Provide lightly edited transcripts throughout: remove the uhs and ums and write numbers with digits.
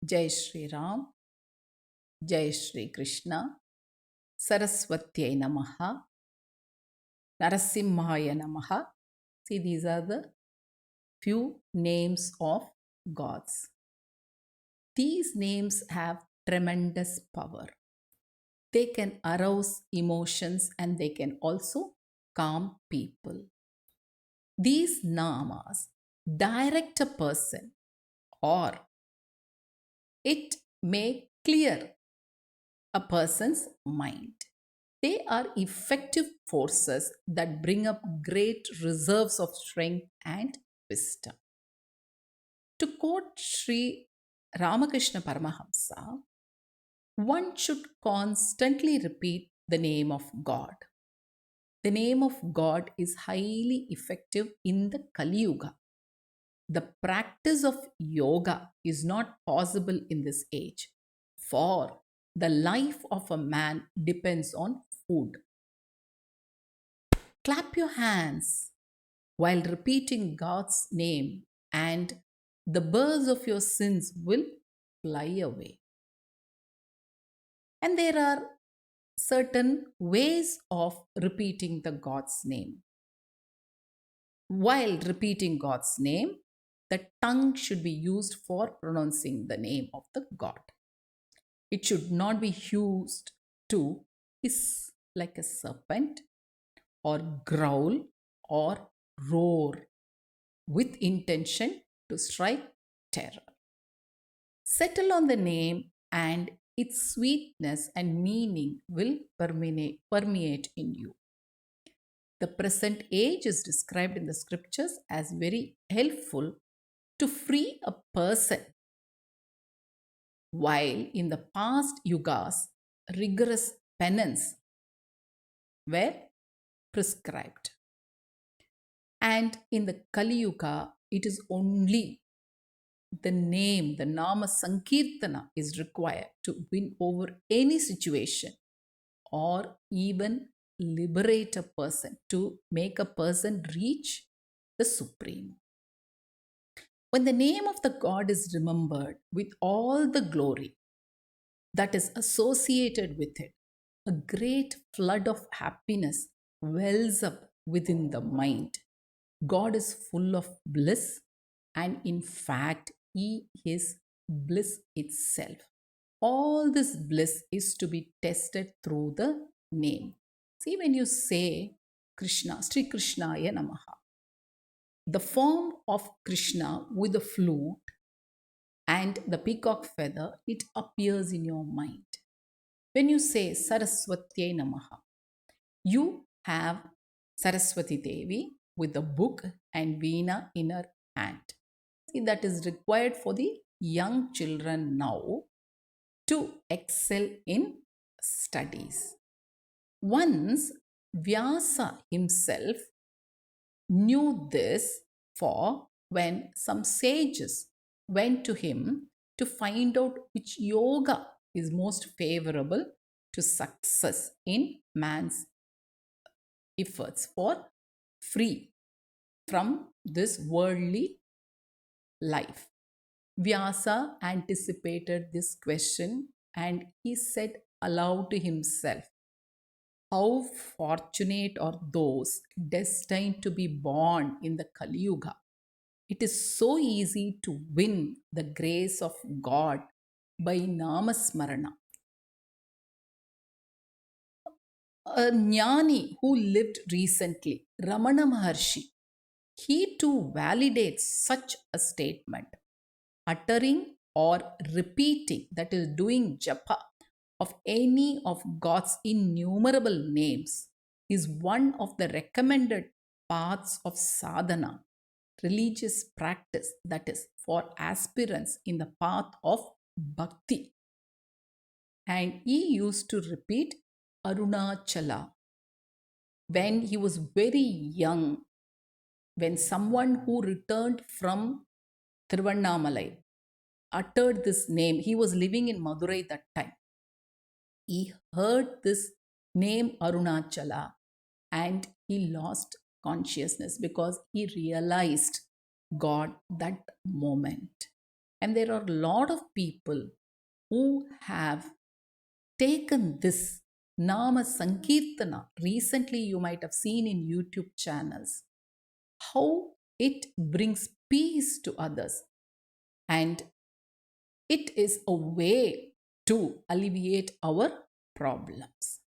Jai Shri Ram, Jai Shri Krishna, Saraswatyai Namaha, Narasimhaya Namaha. See, these are the few names of gods. These names have tremendous power. They can arouse emotions and they can also calm people. These namas direct a person or it may clear a person's mind. They are effective forces that bring up great reserves of strength and wisdom. To quote Sri Ramakrishna Paramahamsa, one should constantly repeat the name of God. The name of God is highly effective in the Kali Yuga. The practice of yoga is not possible in this age, for the life of a man depends on food. Clap your hands while repeating God's name, and the birds of your sins will fly away. And there are certain ways of repeating the God's name. While repeating God's name, the tongue should be used for pronouncing the name of the God. It should not be used to hiss like a serpent or growl or roar with intention to strike terror. Settle on the name, and its sweetness and meaning will permeate in you. The present age is described in the scriptures as very helpful to free a person, while in the past yugas, rigorous penance were prescribed. And in the Kali Yuga, it is only the name, the Nama Sankirtana is required to win over any situation or even liberate a person, to make a person reach the Supreme. When the name of the God is remembered with all the glory that is associated with it, a great flood of happiness wells up within the mind. God is full of bliss, and in fact, He is bliss itself. All this bliss is to be tested through the name. See, when you say Krishna, Sri Krishnaya Namaha, the form of Krishna with the flute and the peacock feather, it appears in your mind. When you say Saraswatyai Namaha, you have Saraswati Devi with the book and Veena in her hand. See, that is required for the young children now to excel in studies. Once Vyasa himself knew this, for when some sages went to him to find out which yoga is most favorable to success in man's efforts for free from this worldly life. Vyasa anticipated this question and he said aloud to himself, how fortunate are those destined to be born in the Kali Yuga. It is so easy to win the grace of God by Namasmarana. A jnani who lived recently, Ramana Maharshi, he too validates such a statement. Uttering or repeating, that is, doing japa of any of God's innumerable names, is one of the recommended paths of sadhana, religious practice, that is, for aspirants in the path of bhakti. And he used to repeat Arunachala when he was very young. When someone who returned from Tiruvannamalai uttered this name, he was living in Madurai that time. He heard this name Arunachala and he lost consciousness because he realized God that moment. And there are a lot of people who have taken this Nama Sankirtana. Recently, you might have seen in YouTube channels how it brings peace to others. And it is a way to alleviate our problems.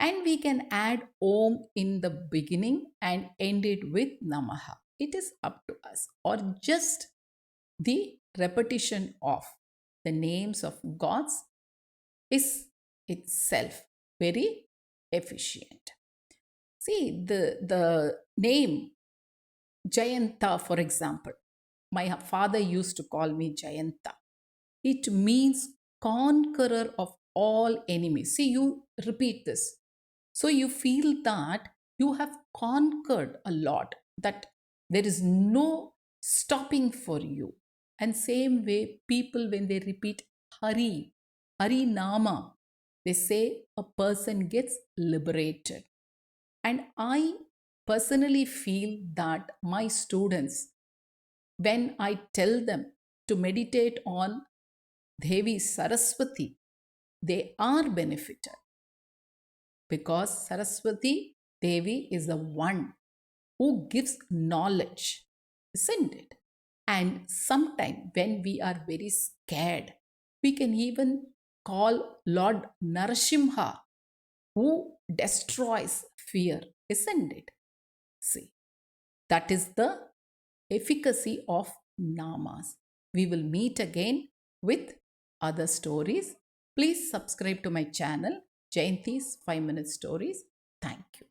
And we can add Om in the beginning and end it with Namaha. It is up to us. Or just the repetition of the names of gods is itself very efficient. See, the name Jayanta, for example, my father used to call me Jayanta. It means conqueror of all enemies. See, you repeat this. So you feel that you have conquered a lot, that there is no stopping for you. And same way, people, when they repeat Hari, Hari Nama, they say a person gets liberated. And I personally feel that my students, when I tell them to meditate on Devi Saraswati, they are benefited because Saraswati Devi is the one who gives knowledge, isn't it? And sometimes when we are very scared, we can even call Lord Narasimha, who destroys fear, isn't it? See, that is the efficacy of Namas. We will meet again with other stories. Please subscribe to my channel, Jayanthi's 5 Minute Stories. Thank you.